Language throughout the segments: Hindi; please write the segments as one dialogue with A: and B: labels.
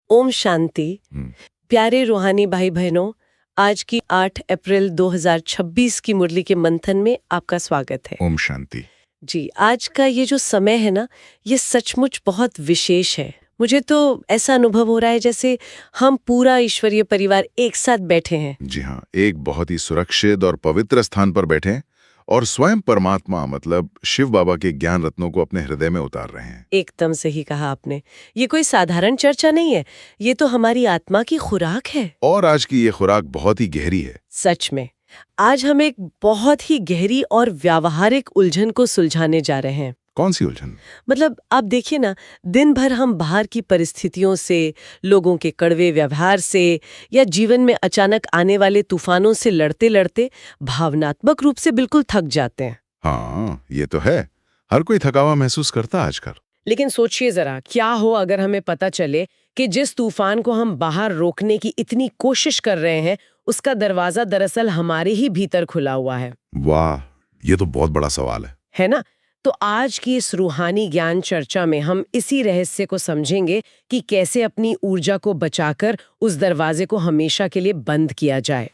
A: ओम शांति। प्यारे रूहानी भाई बहनों, आज की 8 अप्रैल 2026 की मुरली के मंथन में आपका स्वागत है।
B: ओम शांति।
A: जी, आज का ये जो समय है ना, ये सचमुच बहुत विशेष है। मुझे तो ऐसा अनुभव हो रहा है जैसे हम पूरा ईश्वरीय परिवार एक साथ बैठे हैं।
B: जी हाँ, एक बहुत ही सुरक्षित और पवित्र स्थान पर बैठे हैं और स्वयं परमात्मा मतलब शिव बाबा के ज्ञान रत्नों को अपने हृदय में उतार रहे हैं।
A: एकदम सही कहा आपने। ये कोई साधारण चर्चा नहीं है, ये तो हमारी आत्मा की खुराक है।
B: और आज की ये खुराक बहुत ही गहरी है।
A: सच में आज हम एक बहुत ही गहरी और व्यावहारिक उलझन को सुलझाने जा रहे हैं।
B: कौन सी उलझन?
A: मतलब आप देखिए ना, दिन भर हम बाहर की परिस्थितियों से, लोगों के कड़वे व्यवहार से या जीवन में अचानक आने वाले तूफानों से लड़ते लड़ते भावनात्मक रूप से बिल्कुल थक जाते हैं।
B: हाँ, ये तो है। हर कोई थका हुआ महसूस करता है आजकल।
A: लेकिन सोचिए जरा, क्या हो अगर हमें पता चले कि जिस तूफान को हम बाहर रोकने की इतनी कोशिश कर रहे हैं, उसका दरवाजा दरअसल हमारे ही भीतर खुला हुआ है।
B: वाह, ये तो बहुत बड़ा सवाल है
A: ना? तो आज की इस रूहानी ज्ञान चर्चा में हम इसी रहस्य को समझेंगे कि कैसे अपनी ऊर्जा को बचाकर उस दरवाजे को हमेशा के लिए बंद किया जाए।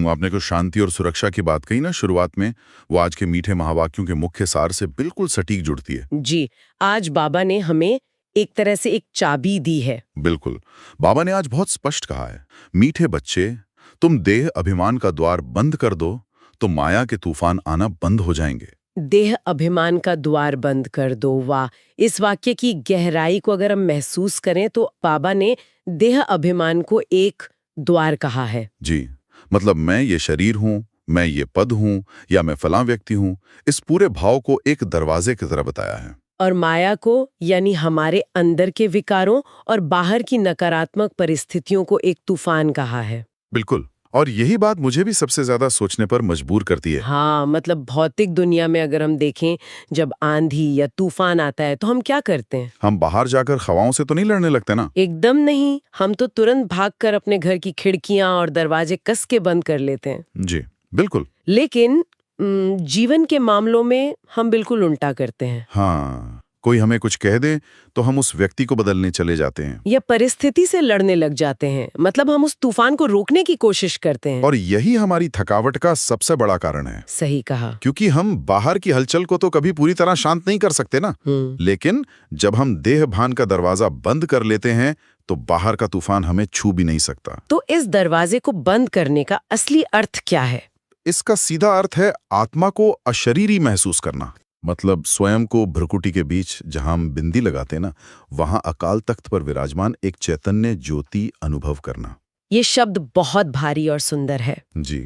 B: आपने कुछ शांति और सुरक्षा की बात कही ना शुरुआत में, वो आज के मीठे महावाक्यों के मुख्य सार से बिल्कुल सटीक जुड़ती है।
A: जी, आज बाबा ने हमें एक तरह से एक चाबी दी है।
B: बिल्कुल, बाबा ने आज बहुत स्पष्ट कहा है, मीठे बच्चे, तुम देह अभिमान का द्वार बंद कर दो तो माया के तूफान आना बंद हो जाएंगे।
A: देह अभिमान का द्वार बंद कर दो। वाह, इस वाक्य की गहराई को अगर हम महसूस करें तो बाबा ने देह अभिमान को एक द्वार कहा है।
B: जी, मतलब मैं ये शरीर हूँ, मैं ये पद हूँ या मैं फलां व्यक्ति हूँ, इस पूरे भाव को एक दरवाजे की तरह बताया है।
A: और माया को, यानी हमारे अंदर के विकारों और बाहर की नकारात्मक परिस्थितियों को एक तूफान कहा है।
B: बिल्कुल, और यही बात मुझे भी सबसे ज्यादा सोचने पर मजबूर करती है।
A: हाँ, मतलब भौतिक दुनिया में अगर हम देखें, जब आंधी या तूफान आता है तो हम क्या करते हैं?
B: हम बाहर जाकर हवाओं से तो नहीं लड़ने लगते ना।
A: एकदम नहीं, हम तो तुरंत भागकर अपने घर की खिड़कियां और दरवाजे कस के बंद कर लेते हैं।
B: जी, बिल्कुल।
A: लेकिन जीवन के मामलों में हम बिल्कुल उल्टा करते हैं।
B: हाँ, कोई हमें कुछ कह दे तो हम उस व्यक्ति को बदलने चले जाते हैं
A: या परिस्थिति से लड़ने लग जाते हैं, मतलब हम उस तूफान को रोकने की कोशिश करते हैं।
B: और यही हमारी थकावट का सबसे बड़ा कारण है।
A: सही कहा।
B: क्योंकि हम बाहर की हलचल को तो कभी पूरी तरह शांत नहीं कर सकते ना। लेकिन जब हम देह भान का दरवाजा बंद कर लेते हैं तो बाहर का तूफान हमें छू भी नहीं सकता।
A: तो इस दरवाजे को बंद करने का असली अर्थ क्या है?
B: इसका सीधा अर्थ है आत्मा को अशरीरी महसूस करना। मतलब स्वयं को भ्रुकुटी के बीच जहां हम बिंदी लगाते ना, वहां अकाल तख्त पर विराजमान एक चैतन्य ज्योति अनुभव करना।
A: ये शब्द बहुत भारी और सुंदर है।
B: जी,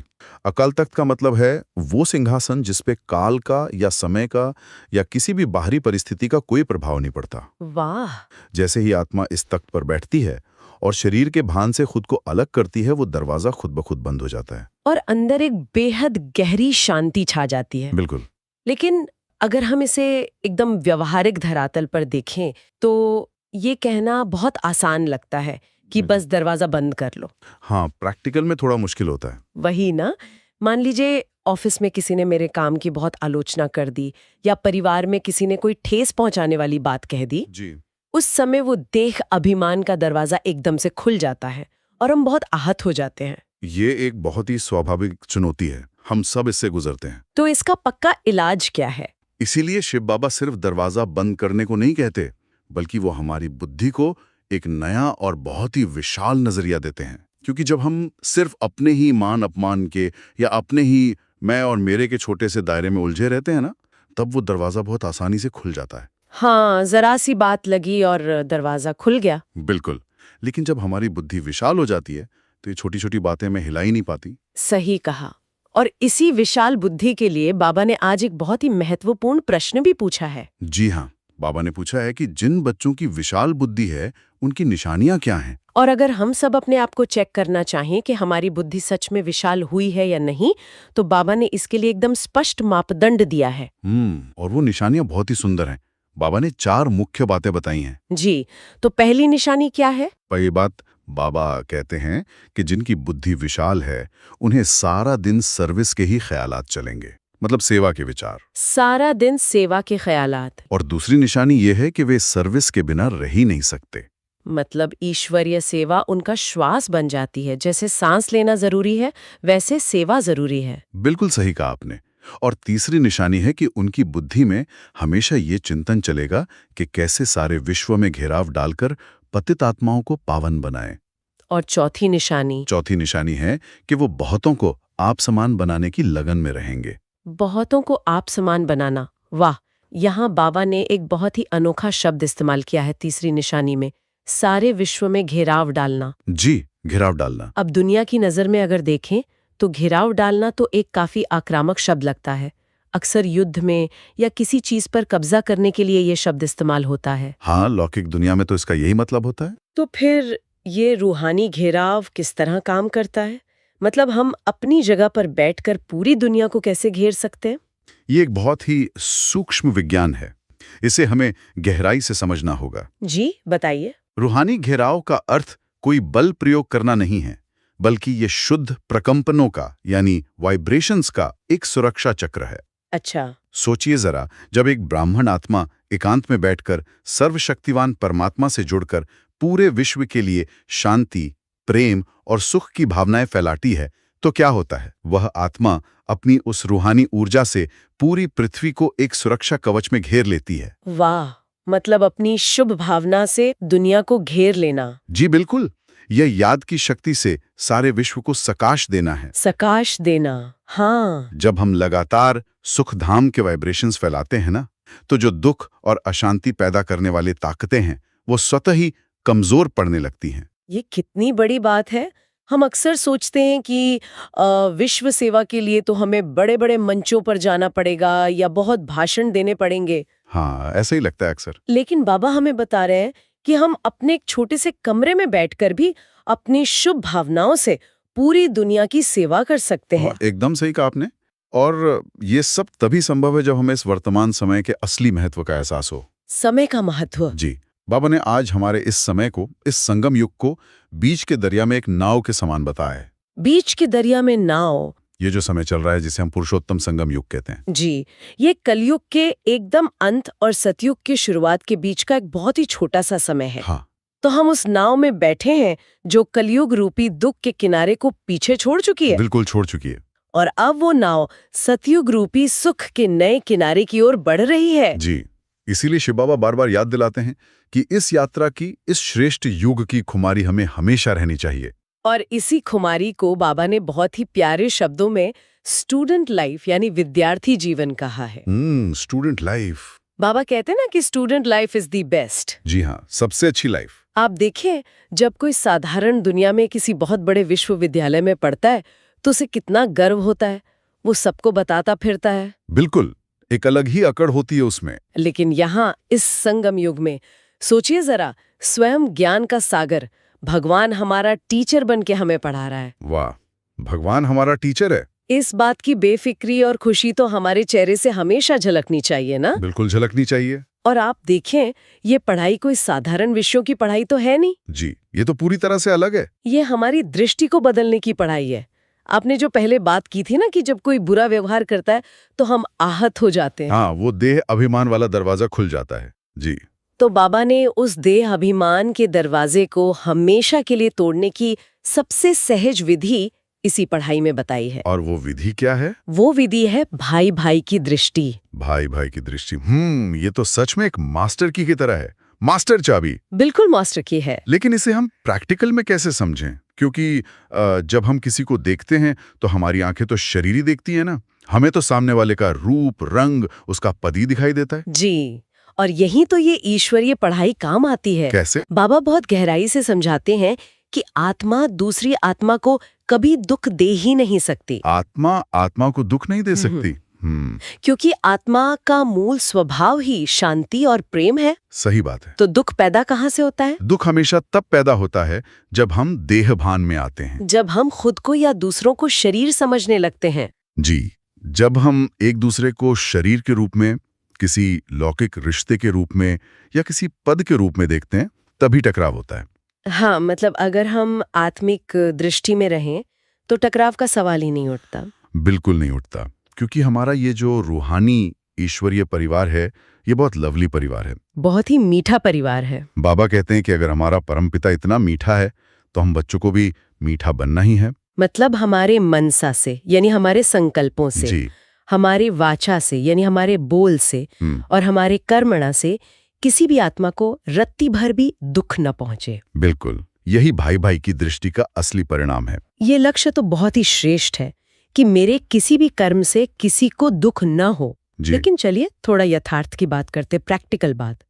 B: अकाल तख्त का मतलब है वो सिंहासन जिसपे काल का या समय का या किसी भी बाहरी परिस्थिति का कोई प्रभाव नहीं पड़ता।
A: वाह!
B: जैसे ही आत्मा इस तख्त पर बैठती है और शरीर के भान से खुद को अलग करती है, वो दरवाजा खुद ब खुद बंद हो जाता है
A: और अंदर एक बेहद गहरी शांति छा जाती है।
B: बिल्कुल।
A: लेकिन अगर हम इसे एकदम व्यवहारिक धरातल पर देखें तो ये कहना बहुत आसान लगता है कि बस दरवाजा बंद कर लो।
B: हाँ, प्रैक्टिकल में थोड़ा मुश्किल होता है।
A: वही ना, मान लीजिए ऑफिस में किसी ने मेरे काम की बहुत आलोचना कर दी या परिवार में किसी ने कोई ठेस पहुंचाने वाली बात कह दी।
B: जी,
A: उस समय वो देह अभिमान का दरवाजा एकदम से खुल जाता है और हम बहुत आहत हो जाते हैं।
B: ये एक बहुत ही स्वाभाविक चुनौती है, हम सब इससे गुजरते हैं।
A: तो इसका पक्का इलाज क्या है?
B: इसीलिए शिव बाबा सिर्फ दरवाजा बंद करने को नहीं कहते, बल्कि वो हमारी बुद्धि को एक नया और बहुत ही विशाल नजरिया देते हैं। क्योंकि जब हम सिर्फ अपने ही मान अपमान के या अपने ही मैं और मेरे के छोटे से दायरे में उलझे रहते हैं ना, तब वो दरवाजा बहुत आसानी से खुल जाता है।
A: हाँ, जरा सी बात लगी और दरवाजा खुल गया।
B: बिल्कुल। लेकिन जब हमारी बुद्धि विशाल हो जाती है तो ये छोटी छोटी बातें मैं हिला ही नहीं पाती।
A: सही कहा। और इसी विशाल बुद्धि के लिए बाबा ने आज एक बहुत ही महत्वपूर्ण प्रश्न भी पूछा है।
B: जी हाँ, बाबा ने पूछा है कि जिन बच्चों की विशाल बुद्धि है उनकी निशानियां क्या हैं।
A: और अगर हम सब अपने आप को चेक करना चाहें कि हमारी बुद्धि सच में विशाल हुई है या नहीं, तो बाबा ने इसके लिए एकदम स्पष्ट मापदंड दिया है।
B: और वो निशानियां बहुत ही सुंदर हैं। बाबा ने 4 मुख्य बातें बताई हैं।
A: जी, तो पहली निशानी क्या है?
B: पहली बात, बाबा कहते हैं कि जिनकी बुद्धि विशाल है उन्हें सारा दिन सर्विस के ही ख्यालात चलेंगे, मतलब सेवा के विचार।
A: सारा दिन सेवा के ख्यालात।
B: और दूसरी निशानी ये है कि वे सर्विस के बिना रह ही नहीं सकते।
A: मतलब ईश्वरीय सेवा उनका श्वास बन जाती है। जैसे सांस लेना जरूरी है, वैसे सेवा जरूरी है।
B: बिल्कुल सही कहा आपने। और तीसरी निशानी है कि उनकी बुद्धि में हमेशा ये चिंतन चलेगा कि कैसे सारे विश्व में घेराव डालकर पतित आत्माओं को पावन बनाएं।
A: और चौथी निशानी
B: है कि वो बहुतों को आप समान बनाने की लगन में रहेंगे।
A: बहुतों को आप समान बनाना। वाह, यहाँ बाबा ने एक बहुत ही अनोखा शब्द इस्तेमाल किया है तीसरी निशानी में, सारे विश्व में घेराव डालना।
B: जी, घेराव डालना।
A: अब दुनिया की नजर में अगर देखें तो घेराव डालना तो एक काफी आक्रामक शब्द लगता है। अक्सर युद्ध में या किसी चीज पर कब्जा करने के लिए ये शब्द इस्तेमाल होता है।
B: हाँ, लौकिक दुनिया में तो इसका यही मतलब होता है।
A: तो फिर ये रूहानी घेराव किस तरह काम करता है? मतलब हम अपनी जगह पर बैठकर पूरी दुनिया को कैसे घेर सकते हैं?
B: ये एक बहुत ही सूक्ष्म विज्ञान है। इसे हमें गहराई से समझना होगा।
A: जी, बताइए।
B: रूहानी घेराव का अर्थ कोई बल प्रयोग करना नहीं है, बल्कि ये शुद्ध प्रकंपनों का यानी वाइब्रेशंस का एक सुरक्षा चक्र है।
A: अच्छा।
B: सोचिए जरा, जब एक ब्राह्मण आत्मा एकांत में बैठकर सर्वशक्तिवान परमात्मा से जुड़कर पूरे विश्व के लिए शांति, प्रेम और सुख की भावनाएं फैलाती है, तो क्या होता है? वह आत्मा अपनी उस रूहानी ऊर्जा से पूरी पृथ्वी को एक सुरक्षा कवच में घेर लेती है।
A: वाह, मतलब अपनी शुभ भावना से दुनिया को घेर लेना।
B: जी बिल्कुल, यह याद की शक्ति से सारे विश्व को सकाश देना है।
A: सकाश देना, हाँ।
B: जब हम लगातार सुखधाम के वाइब्रेशंस फैलाते हैं ना, तो जो दुख और अशांति पैदा करने वाली ताकतें हैं, वो स्वतः ही कमजोर पड़ने लगती हैं।
A: ये कितनी बड़ी बात है। हम अक्सर सोचते हैं कि विश्व सेवा के लिए तो हमें बड़े बड़े मंचों पर जाना पड़ेगा या बहुत भाषण देने पड़ेंगे।
B: हाँ, ऐसा ही लगता है अक्सर।
A: लेकिन बाबा हमें बता रहे हैं कि हम अपने एक छोटे से कमरे में बैठकर भी अपनी शुभ भावनाओं से पूरी दुनिया की सेवा कर सकते हैं।
B: एकदम सही कहा आपने। और ये सब तभी संभव है जब हमें इस वर्तमान समय के असली महत्व का एहसास हो।
A: समय का महत्व।
B: जी, बाबा ने आज हमारे इस समय को, इस संगम युग को बीच के दरिया में एक नाव के समान बताया है।
A: बीच के दरिया में नाव।
B: ये जो समय चल रहा है जिसे हम पुरुषोत्तम संगम युग कहते हैं।
A: जी, ये कलयुग के एकदम अंत और सतयुग की शुरुआत के बीच का एक बहुत ही छोटा सा समय है।
B: हाँ।
A: तो हम उस नाव में बैठे हैं जो कलयुग रूपी दुख के किनारे को पीछे छोड़ चुकी है।
B: बिल्कुल छोड़ चुकी है।
A: और अब वो नाव सतयुग रूपी सुख के नए किनारे की ओर बढ़ रही है।
B: जी, इसीलिए शिव बाबा बार बार याद दिलाते हैं कि इस यात्रा की, इस श्रेष्ठ युग की खुमारी हमें हमेशा रहनी चाहिए।
A: और इसी खुमारी को बाबा ने बहुत ही प्यारे शब्दों में स्टूडेंट लाइफ यानी विद्यार्थी जीवन कहा है।
B: Student life.
A: बाबा कहते हैं ना कि student life is the best.
B: जी हाँ, सबसे अच्छी लाइफ।
A: आप देखें, जब कोई साधारण दुनिया में किसी बहुत बड़े विश्वविद्यालय में पढ़ता है तो उसे कितना गर्व होता है। वो सबको बताता फिरता है।
B: बिल्कुल, एक अलग ही अकड़ होती है उसमें।
A: लेकिन यहाँ इस संगम युग में सोचिए जरा, स्वयं ज्ञान का सागर भगवान हमारा टीचर बन के हमें पढ़ा रहा है।
B: वाह, भगवान हमारा टीचर है।
A: इस बात की बेफिक्री और खुशी तो हमारे चेहरे से हमेशा झलकनी चाहिए ना?
B: बिल्कुल झलकनी चाहिए।
A: और आप देखें, ये पढ़ाई कोई साधारण विषयों की पढ़ाई तो है नहीं।
B: जी, ये तो पूरी तरह से अलग है।
A: ये हमारी दृष्टि को बदलने की पढ़ाई है। आपने जो पहले बात की थी ना कि जब कोई बुरा व्यवहार करता है तो हम आहत हो जाते हैं।
B: हाँ, वो देह अभिमान वाला दरवाजा खुल जाता है। जी।
A: तो बाबा ने उस देह अभिमान के दरवाजे को हमेशा के लिए तोड़ने की सबसे सहज विधि इसी पढ़ाई में बताई है।
B: और वो विधि क्या है?
A: वो विधि है भाई भाई की दृष्टि।
B: भाई भाई की दृष्टि। ये तो सच में एक मास्टर की तरह है। मास्टर चाबी।
A: बिल्कुल मास्टर की है।
B: लेकिन इसे हम प्रैक्टिकल में कैसे समझें? क्योंकि जब हम किसी को देखते हैं तो हमारी आंखें तो शरीर ही देखती है ना। हमें तो सामने वाले का रूप, रंग, उसका पद ही दिखाई देता है।
A: जी, और यही तो ये ईश्वरीय पढ़ाई काम आती है।
B: कैसे?
A: बाबा बहुत गहराई से समझाते हैं कि आत्मा दूसरी आत्मा को कभी दुख दे ही नहीं सकती।
B: आत्मा आत्मा को दुख नहीं दे सकती।
A: क्योंकि आत्मा का मूल स्वभाव ही शांति और प्रेम है।
B: सही बात है।
A: तो दुख पैदा कहाँ से होता है?
B: दुख हमेशा तब पैदा होता है जब हम देह भान में आते हैं।
A: जब हम खुद को या दूसरों को शरीर समझने लगते हैं।
B: जी, जब हम एक दूसरे को शरीर के रूप में, किसी लौकिक रिश्ते के रूप में या किसी पद के रूप में देखते हैं, तभी टकराव होता है।
A: हाँ, मतलब अगर हम आत्मिक दृष्टि में रहें तो टकराव का सवाल ही नहीं उठता।
B: बिल्कुल नहीं उठता, क्योंकि हमारा ये जो रूहानी ईश्वरीय परिवार है, ये बहुत लवली परिवार है।
A: बहुत ही मीठा परिवार है।
B: बाबा कहते हैं कि अगर हमारा परमपिता इतना मीठा है तो हम बच्चों को भी मीठा बनना ही है।
A: मतलब हमारे मनसा से यानी हमारे संकल्पों से,
B: जी।
A: हमारे वाचा से यानी हमारे बोल से और हमारे कर्मणा से किसी भी आत्मा को रत्ती भर भी दुख न पहुंचे।
B: बिल्कुल, यही भाई भाई की दृष्टि का असली परिणाम है।
A: ये लक्ष्य तो बहुत ही श्रेष्ठ है कि मेरे किसी भी कर्म से किसी को दुख न हो। लेकिन चलिए थोड़ा यथार्थ की बात करते, प्रैक्टिकल बात।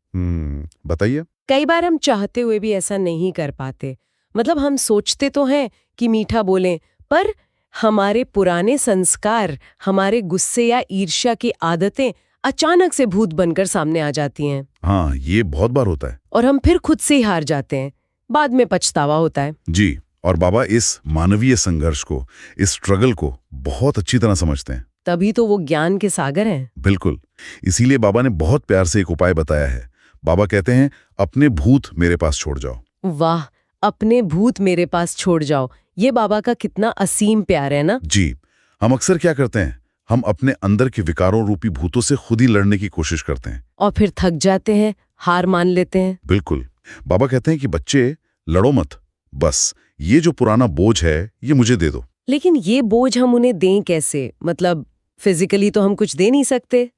B: बताइए।
A: कई बार हम चाहते हुए भी ऐसा नहीं कर पाते। मतलब हम सोचते तो हैं कि मीठा बोलें, पर हमारे पुराने संस्कार, हमारे गुस्से या ईर्ष्या की आदतें अचानक से भूत बनकर सामने आ जाती हैं।
B: हाँ, ये बहुत बार होता है।
A: और हम फिर खुद से ही हार जाते हैं। बाद में पछतावा होता है।
B: जी, और बाबा इस मानवीय संघर्ष को, इस स्ट्रगल को बहुत अच्छी तरह समझते हैं।
A: तभी तो वो ज्ञान के सागर हैं।
B: बिल्कुल, इसीलिए बाबा ने बहुत प्यार से एक उपाय बताया है। बाबा कहते हैं, अपने भूत मेरे पास छोड़ जाओ।
A: वाह, अपने भूत मेरे पास छोड़ जाओ। ये बाबा का कितना असीम प्यार है ना।
B: जी, हम अक्सर क्या करते हैं, हम अपने अंदर के विकारों रूपी भूतों से खुद ही लड़ने की कोशिश करते हैं
A: और फिर थक जाते हैं, हार मान लेते हैं।
B: बिल्कुल, बाबा कहते हैं कि बच्चे लड़ो मत, बस ये जो पुराना बोझ है ये मुझे दे दो।
A: लेकिन ये बोझ हम उन्हें दें कैसे? मतलब फिजिकली तो हम कुछ दे नहीं सकते।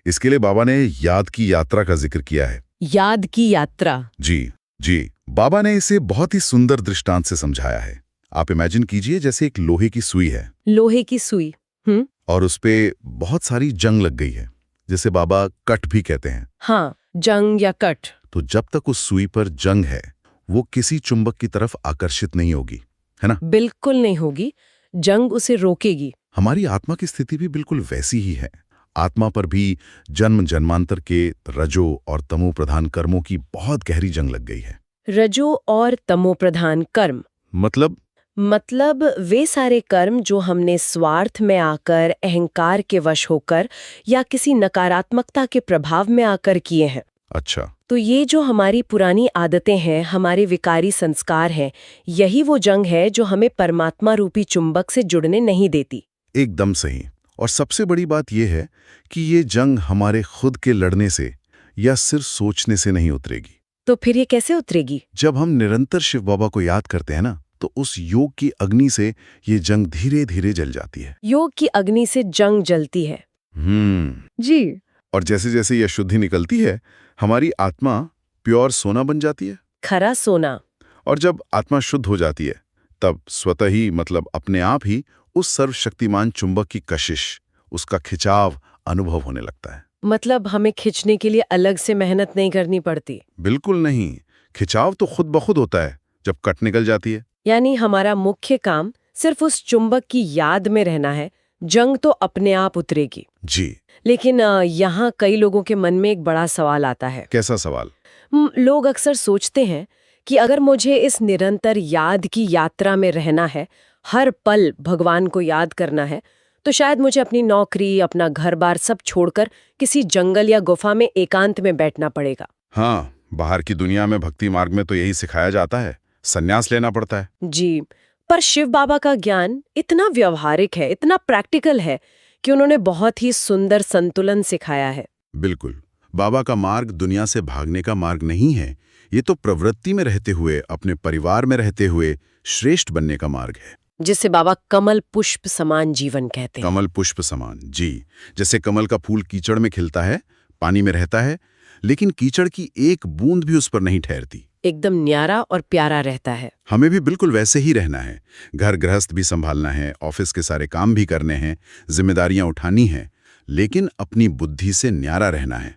B: इसके लिए बाबा ने याद की यात्रा का जिक्र किया है।
A: याद की यात्रा?
B: जी, बाबा ने इसे बहुत ही सुंदर दृष्टांत से समझाया है। आप इमेजिन कीजिए जैसे एक लोहे की सुई है।
A: लोहे की सुई।
B: और उस पे बहुत सारी जंग लग गई है, जिसे बाबा कट भी कहते हैं।
A: हाँ, जंग या कट।
B: तो जब तक उस सुई पर जंग है, वो किसी चुंबक की तरफ आकर्षित नहीं होगी, है ना?
A: बिल्कुल नहीं होगी, जंग उसे रोकेगी।
B: हमारी आत्मा की स्थिति भी बिल्कुल वैसी ही है। आत्मा पर भी जन्म जन्मांतर के रजो और तमो प्रधान कर्मों की बहुत गहरी जंग लग गई है।
A: रजो और तमो प्रधान कर्म मतलब वे सारे कर्म जो हमने स्वार्थ में आकर, अहंकार के वश होकर या किसी नकारात्मकता के प्रभाव में आकर किए हैं।
B: अच्छा।
A: तो ये जो हमारी पुरानी आदतें हैं, हमारे विकारी संस्कार हैं, यही वो जंग है जो हमें परमात्मा रूपी चुंबक से जुड़ने नहीं देती।
B: एकदम सही। और सबसे बड़ी बात यह है कि ये जंग हमारे खुद के लड़ने से या सिर्फ सोचने से नहीं उतरेगी।
A: तो फिर ये कैसे उतरेगी?
B: जब हम निरंतर शिव बाबा को याद करते हैं ना, तो उस योग की अग्नि से ये जंग धीरे धीरे जल जाती है।
A: योग की अग्नि से जंग जलती है। जी।
B: और जैसे जैसे ये शुद्धि निकलती है, हमारी आत्मा प्योर सोना बन जाती है।
A: खरा सोना।
B: और जब आत्मा शुद्ध हो जाती है, तब स्वतः ही मतलब अपने आप ही उस सर्वशक्तिमान चुंबक की कशिश, उसका खिंचाव अनुभव होने लगता है।
A: मतलब हमें खींचने के लिए अलग से मेहनत नहीं करनी पड़ती?
B: बिल्कुल नहीं, खिंचाव तो खुद ब खुद होता है जब कट निकल जाती है।
A: यानी हमारा मुख्य काम सिर्फ उस चुंबक की याद में रहना है, जंग तो अपने आप उतरेगी।
B: जी।
A: लेकिन यहाँ कई लोगों के मन में एक बड़ा सवाल आता है।
B: कैसा सवाल?
A: लोग अक्सर सोचते हैं कि अगर मुझे इस निरंतर याद की यात्रा में रहना है, हर पल भगवान को याद करना है, तो शायद मुझे अपनी नौकरी, अपना घर-बार सब छोड़कर किसी जंगल या गुफा में एकांत में बैठना पड़ेगा।
B: हाँ, बाहर की दुनिया में भक्ति मार्ग में तो यही सिखाया जाता है, संन्यास लेना पड़ता है।
A: जी, पर शिव बाबा का ज्ञान इतना व्यवहारिक है, इतना प्रैक्टिकल है कि उन्होंने बहुत ही सुंदर संतुलन सिखाया है।
B: बिल्कुल, बाबा का मार्ग दुनिया से भागने का मार्ग नहीं है, ये तो प्रवृत्ति में रहते हुए, अपने परिवार में रहते हुए श्रेष्ठ बनने का मार्ग है,
A: जिसे बाबा कमल पुष्प समान जीवन कहते हैं।
B: कमल पुष्प समान। जी, जैसे कमल का फूल कीचड़ में खिलता है, पानी में रहता है, लेकिन कीचड़ की एक बूंद भी उस पर नहीं ठहरती,
A: एकदम न्यारा और प्यारा रहता है।
B: हमें भी बिल्कुल वैसे ही रहना है। घर गृहस्थ भी संभालना है, ऑफिस के सारे काम भी करने हैं, जिम्मेदारियां उठानी हैं, लेकिन अपनी बुद्धि से न्यारा रहना है।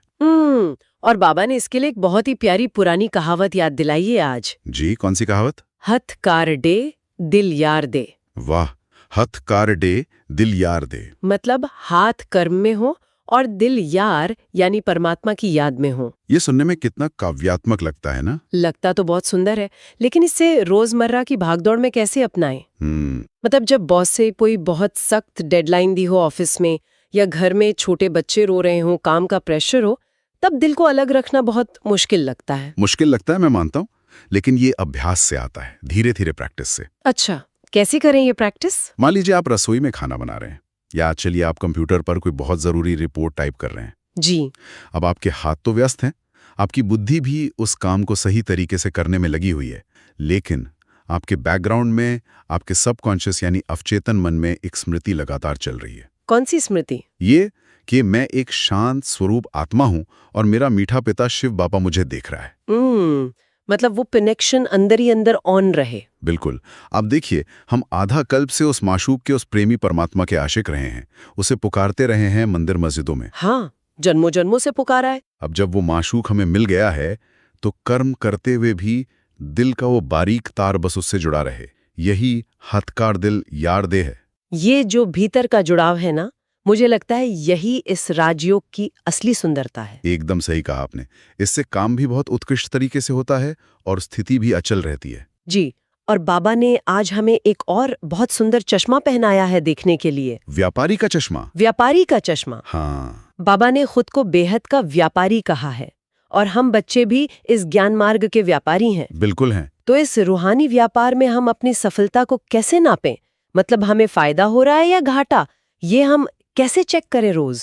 A: और बाबा ने इसके लिए एक बहुत ही प्यारी पुरानी कहावत याद दिलाई है आज।
B: जी, कौन सी कहावत?
A: हथ कार डे दिल यार दे।
B: वाह, हथ कार डे दिल यार दे।
A: मतलब हाथ कर्म में हो और दिल यार यानी परमात्मा की याद में हो।
B: ये सुनने में कितना काव्यात्मक लगता है ना?
A: लगता तो बहुत सुंदर है, लेकिन इसे रोजमर्रा की भागदौड़ में कैसे अपनाएं? मतलब जब बॉस से कोई बहुत सख्त डेडलाइन दी हो ऑफिस में, या घर में छोटे बच्चे रो रहे हो, काम का प्रेशर हो, तब दिल को अलग रखना बहुत मुश्किल लगता है।
B: मुश्किल लगता है, मैं मानता हूँ, लेकिन ये अभ्यास से आता है, धीरे धीरे प्रैक्टिस से।
A: अच्छा, कैसे करें ये प्रैक्टिस?
B: मान लीजिए आप रसोई में खाना बना रहे हैं, या चलिए आप कंप्यूटर पर कोई बहुत जरूरी रिपोर्ट टाइप कर रहे हैं।
A: जी।
B: अब आपके हाथ तो व्यस्त हैं, आपकी बुद्धि भी उस काम को सही तरीके से करने में लगी हुई है, लेकिन आपके बैकग्राउंड में, आपके सबकॉन्शियस यानी अवचेतन मन में एक स्मृति लगातार चल रही है।
A: कौन सी स्मृति?
B: ये कि मैं एक शांत स्वरूप आत्मा हूं और मेरा मीठा पिता शिव बाबा मुझे देख रहा है।
A: मतलब वो कनेक्शन अंदर ही अंदर ऑन रहे।
B: बिल्कुल। अब देखिए, हम आधा कल्प से उस माशूक के, उस प्रेमी परमात्मा के आशिक रहे हैं, उसे पुकारते रहे हैं मंदिर मस्जिदों में।
A: हाँ, जन्मों जन्मों से पुकारा है।
B: अब जब वो माशूक हमें मिल गया है, तो कर्म करते हुए भी दिल का वो बारीक तार बस उससे जुड़ा रहे। यही हथकार दिल यार दे है।
A: ये जो भीतर का जुड़ाव है ना, मुझे लगता है यही इस राजयोग की असली सुंदरता है।
B: एकदम सही कहा आपने। इससे काम भी बहुत उत्कृष्ट तरीके से होता है और स्थिति भी अचल रहती है।
A: जी। और बाबा ने आज हमें एक और बहुत सुंदर चश्मा पहनाया है देखने के लिए।
B: व्यापारी का चश्मा।
A: व्यापारी का चश्मा।
B: हाँ।
A: बाबा ने खुद को बेहद का व्यापारी कहा है, और हम बच्चे भी इस ज्ञान मार्ग के व्यापारी हैं।
B: बिल्कुल हैं।
A: तो इस रूहानी व्यापार में हम अपनी सफलता को कैसे नापें? मतलब हमें फायदा हो रहा है या घाटा, ये हम कैसे चेक करें रोज?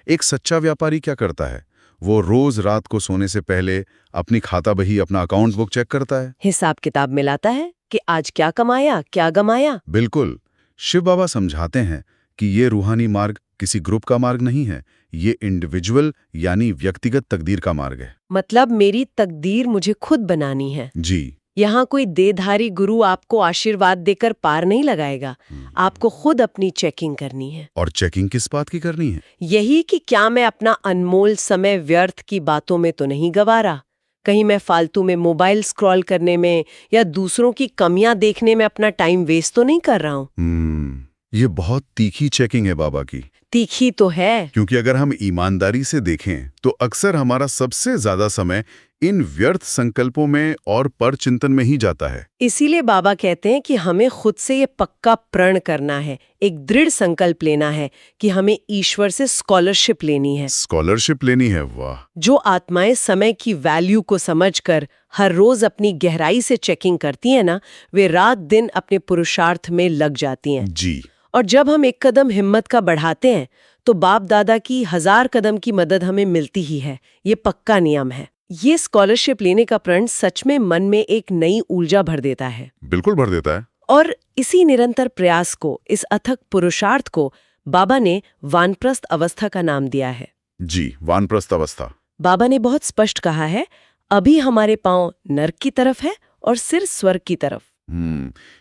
B: एक सच्चा व्यापारी क्या करता है? वो रोज रात को सोने से पहले अपनी खाता बही, अपना अकाउंट बुक चेक करता है,
A: हिसाब किताब मिलाता है कि आज क्या कमाया, क्या गमाया।
B: बिल्कुल। शिव बाबा समझाते हैं कि ये रूहानी मार्ग किसी ग्रुप का मार्ग नहीं है, ये इंडिविजुअल यानी व्यक्तिगत तकदीर का मार्ग है।
A: मतलब मेरी तकदीर मुझे खुद बनानी है।
B: जी।
A: यहाँ कोई देधारी गुरु आपको आशीर्वाद देकर पार नहीं लगाएगा, आपको खुद अपनी चेकिंग करनी है।
B: और चेकिंग किस बात की करनी है?
A: यही कि क्या मैं अपना अनमोल समय व्यर्थ की बातों में तो नहीं गंवा रहा, कहीं मैं फालतू में मोबाइल स्क्रॉल करने में या दूसरों की कमियां देखने में अपना टाइम वेस्ट तो नहीं कर रहा हूँ।
B: ये बहुत तीखी चेकिंग है बाबा की।
A: तीखी तो है,
B: क्योंकि अगर हम ईमानदारी से देखें तो अक्सर हमारा सबसे ज्यादा समय इन व्यर्थ संकल्पों में और पर चिंतन में ही जाता है।
A: इसीलिए बाबा कहते हैं कि हमें खुद से ये पक्का प्रण करना है, एक दृढ़ संकल्प लेना है कि हमें ईश्वर से स्कॉलरशिप लेनी है।
B: स्कॉलरशिप लेनी है? वाह। जो
A: आत्माएं समय की वैल्यू को समझकर हर रोज अपनी गहराई से चेकिंग करती हैं ना, वे रात दिन अपने पुरुषार्थ में लग जाती हैं।
B: जी।
A: और जब हम एक कदम हिम्मत का बढ़ाते हैं तो बाप दादा की 1000 कदम की मदद हमें मिलती ही है। ये पक्का नियम है। ये स्कॉलरशिप लेने का प्रण सच में मन में एक नई ऊर्जा भर देता है।
B: बिल्कुल भर देता है।
A: और इसी निरंतर प्रयास को, इस अथक पुरुषार्थ को बाबा ने वानप्रस्थ अवस्था का नाम दिया है।
B: जी, वानप्रस्थ अवस्था।
A: बाबा ने बहुत स्पष्ट कहा है, अभी हमारे पांव नर्क की तरफ है और सिर स्वर्ग की तरफ।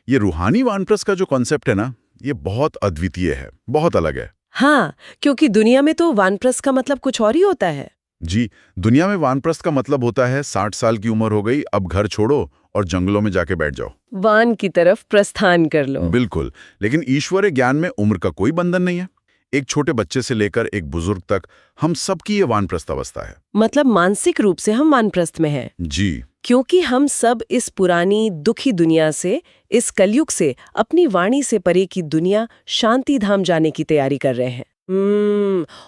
B: ये रूहानी वानप्रस्थ का जो कॉन्सेप्ट है ना, ये बहुत अद्वितीय है, बहुत अलग है।
A: हाँ, क्योंकि दुनिया में तो वानप्रस्थ का मतलब कुछ और ही होता है।
B: जी, दुनिया में वानप्रस्थ का मतलब होता है 60 साल की उम्र हो गई, अब घर छोड़ो और जंगलों में जाके बैठ जाओ,
A: वान की तरफ प्रस्थान कर लो।
B: बिल्कुल। लेकिन ईश्वरीय ज्ञान में उम्र का कोई बंधन नहीं है। एक छोटे बच्चे से लेकर एक बुजुर्ग तक हम सबकी ये वानप्रस्थ अवस्था है।
A: मतलब मानसिक रूप से हम वानप्रस्थ में हैं।
B: जी।
A: क्योंकि हम सब इस पुरानी दुखी दुनिया से, इस कलयुग से अपनी वाणी से परे की दुनिया शांति धाम जाने की तैयारी कर रहे हैं।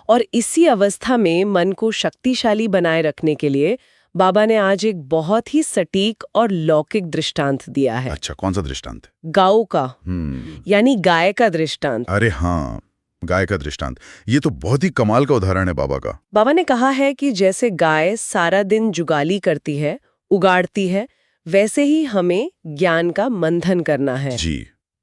A: और इसी अवस्था में मन को शक्तिशाली बनाए रखने के लिए बाबा ने आज एक बहुत ही सटीक और लौकिक दृष्टांत दिया है।
B: अच्छा, कौन सा दृष्टांत?
A: गायों का, यानी गाय का दृष्टांत।
B: अरे हाँ, गाय का दृष्टांत। ये तो बहुत ही कमाल का उदाहरण है बाबा का।
A: बाबा ने कहा है कि जैसे गाय सारा दिन जुगाली करती है, उगाड़ती है, वैसे ही हमें ज्ञान का मंथन करना है।
B: जी।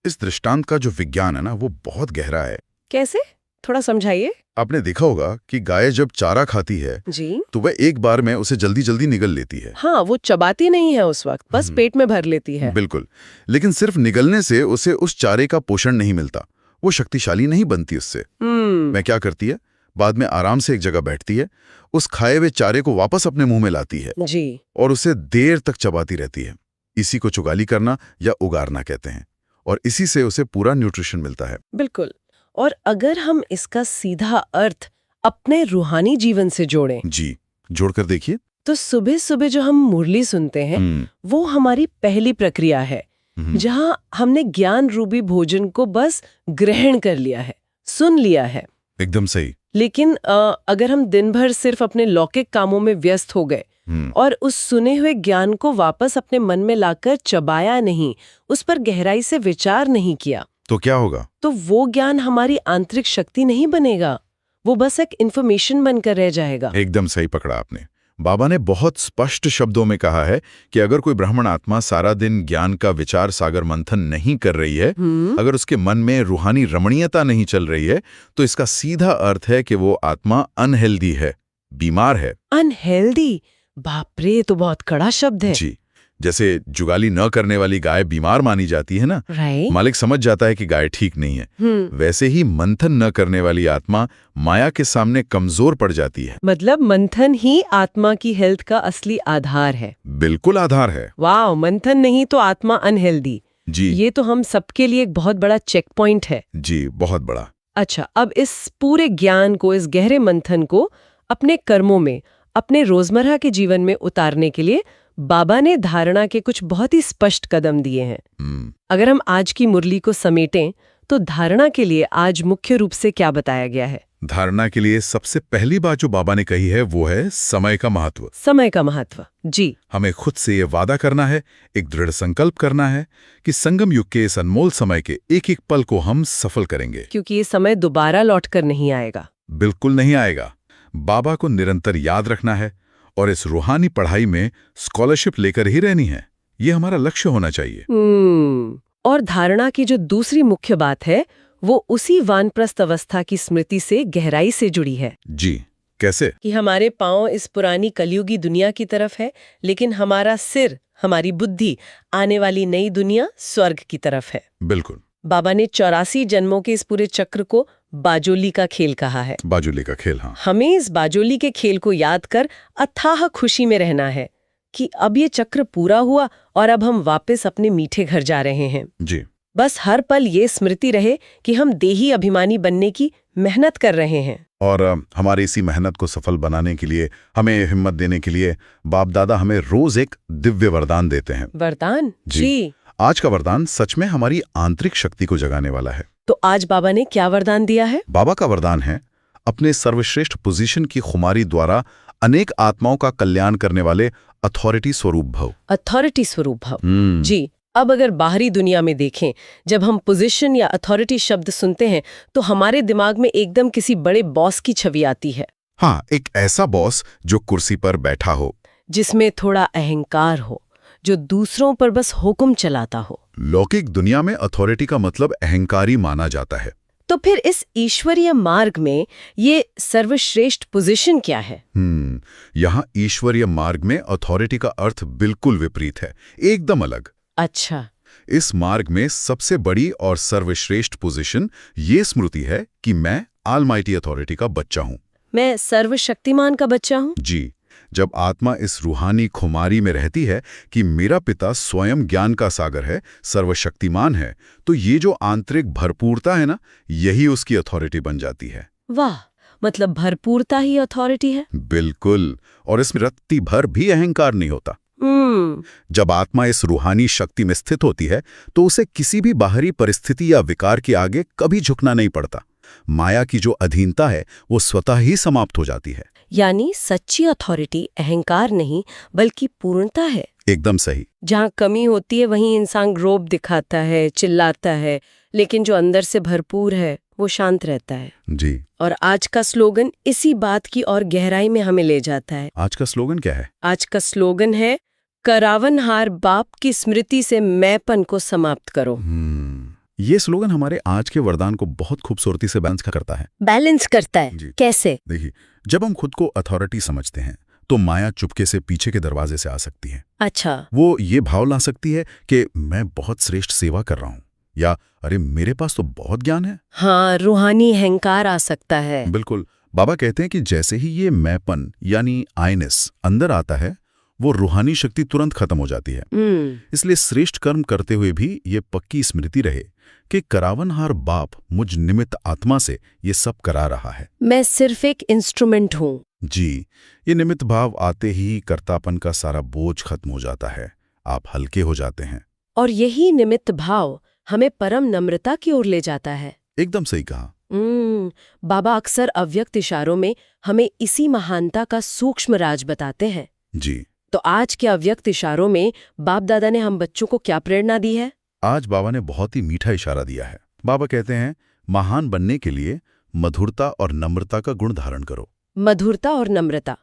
B: इस दृष्टांत का जो विज्ञान है ना, वो बहुत गहरा है।
A: कैसे? थोड़ा समझाइए।
B: आपने देखा होगा कि गाय जब चारा खाती है
A: जी,
B: तो वह एक बार में उसे जल्दी जल्दी निगल लेती है।
A: हाँ, वो चबाती नहीं है उस वक्त, बस पेट में भर लेती है।
B: बिल्कुल। लेकिन सिर्फ निगलने से उसे उस चारे का पोषण नहीं मिलता, वो शक्तिशाली नहीं बनती उससे। वह क्या करती है? बाद में आराम से एक जगह बैठती है, उस खाए हुए चारे को वापस अपने मुंह में लाती है
A: जी,
B: और उसे देर तक चबाती रहती है। इसी को चुगाली करना या उगारना कहते हैं, और इसी से उसे पूरा न्यूट्रिशन मिलता है।
A: बिल्कुल। और अगर हम इसका सीधा अर्थ अपने रूहानी जीवन से जोड़ें,
B: जी, जोड़कर देखिए,
A: तो सुबह सुबह जो हम मुरली सुनते हैं, वो हमारी पहली प्रक्रिया है, जहां हमने ज्ञान रूपी भोजन को बस ग्रहण कर लिया है, सुन लिया है।
B: एकदम सही।
A: लेकिन अगर हम दिन भर सिर्फ अपने लौकिक कामों में व्यस्त हो गए और उस सुने हुए ज्ञान को वापस अपने मन में लाकर चबाया नहीं, उस पर गहराई से विचार नहीं किया,
B: तो क्या होगा?
A: तो वो ज्ञान हमारी आंतरिक शक्ति नहीं बनेगा, वो बस एक इन्फॉर्मेशन बनकर रह जाएगा।
B: एकदम सही पकड़ा आपने। बाबा ने बहुत स्पष्ट शब्दों में कहा है कि अगर कोई ब्राह्मण आत्मा सारा दिन ज्ञान का विचार सागर मंथन नहीं कर रही है, अगर उसके मन में रूहानी रमणीयता नहीं चल रही है, तो इसका सीधा अर्थ है कि वो आत्मा अनहेल्दी है, बीमार है।
A: अनहेल्दी? बाप रे, तो बहुत कड़ा शब्द है।
B: जी, जैसे जुगाली न करने वाली गाय बीमार मानी जाती है ना,
A: राइट।
B: मालिक समझ जाता है कि गाय ठीक नहीं है, वैसे ही मंथन न करने वाली आत्मा माया के सामने कमजोर पड़ जाती है।
A: मतलब मंथन ही आत्मा की हेल्थ का असली आधार है।
B: बिल्कुल आधार है।
A: वाह, मंथन नहीं तो आत्मा अनहेल्दी।
B: जी,
A: ये तो हम सबके लिए एक बहुत बड़ा चेक पॉइंट है।
B: जी, बहुत बड़ा।
A: अच्छा, अब इस पूरे ज्ञान को, इस गहरे मंथन को अपने कर्मों में, अपने रोजमर्रा के जीवन में उतारने के लिए बाबा ने धारणा के कुछ बहुत ही स्पष्ट कदम दिए हैं। अगर हम आज की मुरली को समेटें तो धारणा के लिए आज मुख्य रूप से क्या बताया गया है?
B: धारणा के लिए सबसे पहली बात जो बाबा ने कही है वो है समय का महत्व।
A: समय का महत्व। जी।
B: हमें खुद से ये वादा करना है, एक दृढ़ संकल्प करना है कि संगम युग के इस अनमोल समय के एक एक पल को हम सफल करेंगे,
A: क्योंकि ये समय दोबारा लौटकर नहीं आएगा।
B: बिल्कुल नहीं आएगा। बाबा को निरंतर याद रखना है और इस रूहानी पढ़ाई में स्कॉलरशिप लेकर ही रहनी है। ये हमारा लक्ष्य होना चाहिए।
A: और धारणा की जो दूसरी मुख्य बात है वो उसी वानप्रस्थ अवस्था की स्मृति से गहराई से जुड़ी है।
B: जी, कैसे? कि
A: हमारे पांव इस पुरानी कलयुगी दुनिया की तरफ है, लेकिन हमारा सिर, हमारी बुद्धि आने वाली नई दुनिया स्वर्ग की तरफ है।
B: बिल्कुल।
A: बाबा ने 84 जन्मों के इस पूरे चक्र को बाजोली का खेल कहा है।
B: बाजोली का खेल, हाँ।
A: हमें इस बाजोली के खेल को याद कर अथाह खुशी में रहना है कि अब ये चक्र पूरा हुआ और अब हम वापस अपने मीठे घर जा रहे हैं।
B: जी।
A: बस हर पल ये स्मृति रहे कि हम देही अभिमानी बनने की मेहनत कर रहे हैं।
B: और हमारी इसी मेहनत को सफल बनाने के लिए, हमें हिम्मत देने के लिए बाप दादा हमें रोज एक दिव्य वरदान देते हैं।
A: वरदान? जी।
B: आज का वरदान सच में हमारी आंतरिक शक्ति को जगाने वाला है।
A: तो आज बाबा ने क्या वरदान दिया है?
B: बाबा का वरदान है अपने सर्वश्रेष्ठ पोजीशन की खुमारी द्वारा अनेक आत्माओं का कल्याण करने वाले अथॉरिटी स्वरूप भव।
A: अथॉरिटी स्वरूप भव। जी। अब अगर बाहरी दुनिया में देखें, जब हम पोजीशन या अथॉरिटी शब्द सुनते हैं तो हमारे दिमाग में एकदम किसी बड़े बॉस की छवि आती है।
B: हाँ, एक ऐसा बॉस जो कुर्सी पर बैठा हो,
A: जिसमें थोड़ा अहंकार हो, जो दूसरों पर बस हुक्म चलाता हो।
B: लौकिक दुनिया में अथॉरिटी का मतलब अहंकारी माना जाता है।
A: तो फिर इस ईश्वरीय मार्ग में ये सर्वश्रेष्ठ पोजीशन क्या है?
B: यहाँ ईश्वरीय मार्ग में अथॉरिटी का अर्थ बिल्कुल विपरीत है, एकदम अलग।
A: अच्छा।
B: इस मार्ग में सबसे बड़ी और सर्वश्रेष्ठ पोजीशन ये स्मृति है कि मैं ऑलमाइटी अथॉरिटी का बच्चा हूँ।
A: मैं सर्वशक्तिमान का बच्चा हूँ।
B: जी। जब आत्मा इस रूहानी खुमारी में रहती है कि मेरा पिता स्वयं ज्ञान का सागर है, सर्वशक्तिमान है, तो ये जो आंतरिक भरपूरता है ना, यही उसकी अथॉरिटी बन जाती है।
A: वाह, मतलब भरपूरता ही अथॉरिटी है?
B: बिल्कुल। और इसमें रत्ती भर भी अहंकार नहीं होता। जब आत्मा इस रूहानी शक्ति में स्थित होती है तो उसे किसी भी बाहरी परिस्थिति या विकार के आगे कभी झुकना नहीं पड़ता। माया की जो अधीनता है वो स्वतः ही समाप्त हो जाती है।
A: यानी सच्ची अथॉरिटी अहंकार नहीं बल्कि पूर्णता है।
B: एकदम सही।
A: जहाँ कमी होती है वहीं इंसान रोब दिखाता है, चिल्लाता है, लेकिन जो अंदर से भरपूर है वो शांत रहता है।
B: जी।
A: और आज का स्लोगन इसी बात की और गहराई में हमें ले जाता है।
B: आज का स्लोगन क्या है?
A: आज का स्लोगन है, करावनहार बाप की स्मृति से मैंपन को समाप्त करो।
B: ये स्लोगन हमारे आज के वरदान को बहुत खूबसूरती से बैलेंस करता है।
A: बैलेंस करता है? कैसे?
B: देखिए, जब हम खुद को अथॉरिटी समझते हैं तो माया चुपके से पीछे के दरवाजे से आ सकती है।
A: अच्छा।
B: वो ये भाव ला सकती है कि मैं बहुत श्रेष्ठ सेवा कर रहा हूँ, या अरे मेरे पास तो बहुत ज्ञान है।
A: हाँ, रूहानी अहंकार आ सकता है।
B: बिल्कुल। बाबा कहते हैं कि जैसे ही ये मैंपन यानी आईनेस अंदर आता है, वो रूहानी शक्ति तुरंत खत्म हो जाती है। इसलिए श्रेष्ठ कर्म करते हुए भी ये पक्की स्मृति रहे कि करावनहार बाप मुझ निमित्त आत्मा से ये सब करा रहा है।
A: मैं सिर्फ एक इंस्ट्रूमेंट हूँ।
B: जी। ये निमित्त भाव आते ही कर्तापन का सारा बोझ खत्म हो जाता है, आप हल्के हो जाते हैं।
A: और यही निमित्त भाव हमें परम नम्रता की ओर ले जाता है।
B: एकदम सही कहा।
A: बाबा अक्सर अव्यक्त इशारों में हमें इसी महानता का सूक्ष्म राज बताते हैं।
B: जी।
A: तो आज के अव्यक्त इशारों में बाप दादा ने हम बच्चों को क्या प्रेरणा दी है?
B: आज बाबा ने बहुत ही मीठा इशारा दिया है। बाबा कहते हैं, महान बनने के लिए मधुरता और नम्रता का गुण धारण करो।
A: मधुरता और नम्रता।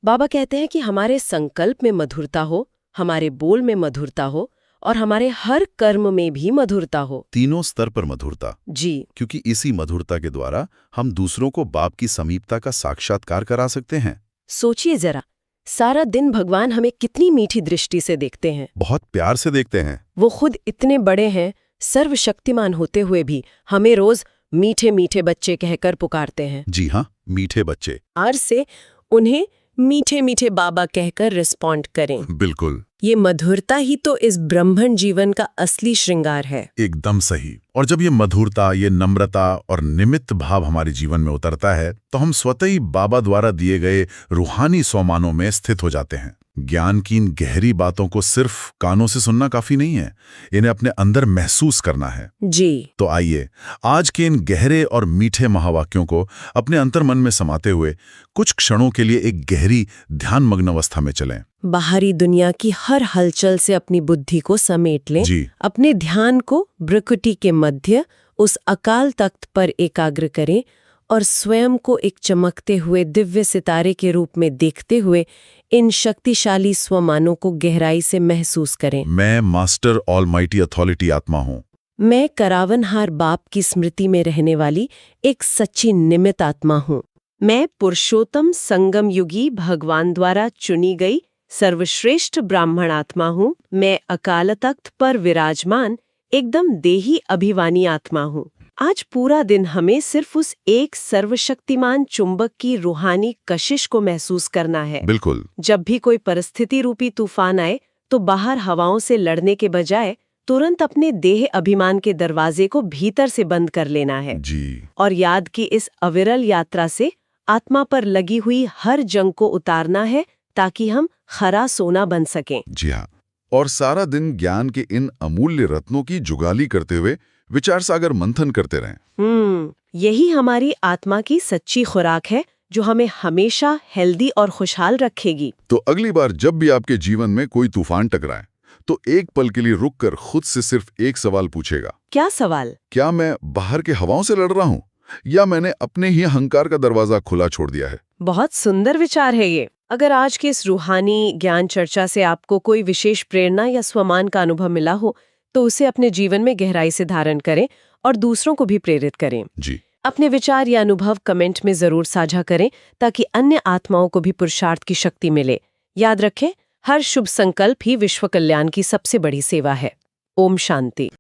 A: बाबा कहते हैं कि हमारे संकल्प में मधुरता हो, हमारे बोल में मधुरता हो और हमारे हर कर्म में भी मधुरता हो।
B: तीनों स्तर पर मधुरता।
A: जी।
B: क्योंकि इसी मधुरता के द्वारा हम दूसरों को बाप की समीपता का साक्षात्कार करा सकते हैं।
A: सोचिए जरा, सारा दिन भगवान हमें कितनी मीठी दृष्टि से देखते हैं।
B: बहुत प्यार से देखते हैं।
A: वो खुद इतने बड़े हैं, सर्वशक्तिमान होते हुए भी हमें रोज मीठे मीठे बच्चे कहकर पुकारते हैं।
B: जी हाँ, मीठे बच्चे।
A: और से उन्हें मीठे मीठे बाबा कहकर रिस्पॉन्ड करें।
B: बिल्कुल।
A: ये मधुरता ही तो इस ब्रह्मण जीवन का असली श्रृंगार है।
B: एकदम सही। और जब ये मधुरता, ये नम्रता और निमित्त भाव हमारे जीवन में उतरता है तो हम स्वतः ही बाबा द्वारा दिए गए रूहानी सोमानों में स्थित हो जाते हैं। ज्ञान की इन गहरी बातों को सिर्फ कानों से सुनना काफी नहीं है, इन्हें अपने अंदर महसूस करना है।
A: जी।
B: तो आइए आज के इन गहरे और मीठे महावाक्यों को अपने अंतर मन में समाते हुए कुछ क्षणों के लिए एक गहरी ध्यान मग्न अवस्था में चलें।
A: बाहरी दुनिया की हर हलचल से अपनी बुद्धि को समेट लें।
B: जी।
A: अपने ध्यान को भ्रुकुटी के मध्य उस अकाल तख्त पर एकाग्र करें और स्वयं को एक चमकते हुए दिव्य सितारे के रूप में देखते हुए इन शक्तिशाली स्वमानों को गहराई से महसूस करें।
B: मैं मास्टर ऑलमाइटी अथॉरिटी आत्मा हूँ।
A: मैं करावनहार बाप की स्मृति में रहने वाली एक सच्ची निमित्त आत्मा हूँ। मैं पुरुषोत्तम संगम युगी भगवान द्वारा चुनी गई सर्वश्रेष्ठ ब्राह्मण आत्मा हूँ। मैं अकाल तख्त पर विराजमान एकदम देही अभिमानी आत्मा हूँ। आज पूरा दिन हमें सिर्फ उस एक सर्वशक्तिमान चुंबक की रूहानी कशिश को महसूस करना है।
B: बिल्कुल।
A: जब भी कोई परिस्थिति रूपी तूफान आए तो बाहर हवाओं से लड़ने के बजाय तुरंत अपने देह अभिमान के दरवाजे को भीतर से बंद कर लेना है।
B: जी।
A: और याद की इस अविरल यात्रा से आत्मा पर लगी हुई हर जंग को उतारना है ताकि हम खरा सोना बन सकें।
B: जी हाँ। और सारा दिन ज्ञान के इन अमूल्य रत्नों की जुगाली करते हुए विचार सागर मंथन करते रहें।
A: यही हमारी आत्मा की सच्ची खुराक है जो हमें हमेशा हेल्दी और खुशहाल रखेगी।
B: तो अगली बार जब भी आपके जीवन में कोई तूफान टकराए तो एक पल के लिए रुककर खुद से सिर्फ एक सवाल पूछेगा।
A: क्या सवाल?
B: क्या मैं बाहर के हवाओं से लड़ रहा हूँ या मैंने अपने ही अहंकार का दरवाजा खुला छोड़ दिया है?
A: बहुत सुंदर विचार है ये। अगर आज की इस रूहानी ज्ञान चर्चा से आपको कोई विशेष प्रेरणा या स्वमान का अनुभव मिला हो तो उसे अपने जीवन में गहराई से धारण करें और दूसरों को भी प्रेरित करें।
B: जी।
A: अपने विचार या अनुभव कमेंट में जरूर साझा करें ताकि अन्य आत्माओं को भी पुरुषार्थ की शक्ति मिले। याद रखें, हर शुभ संकल्प ही विश्व कल्याण की सबसे बड़ी सेवा है। ओम शांति।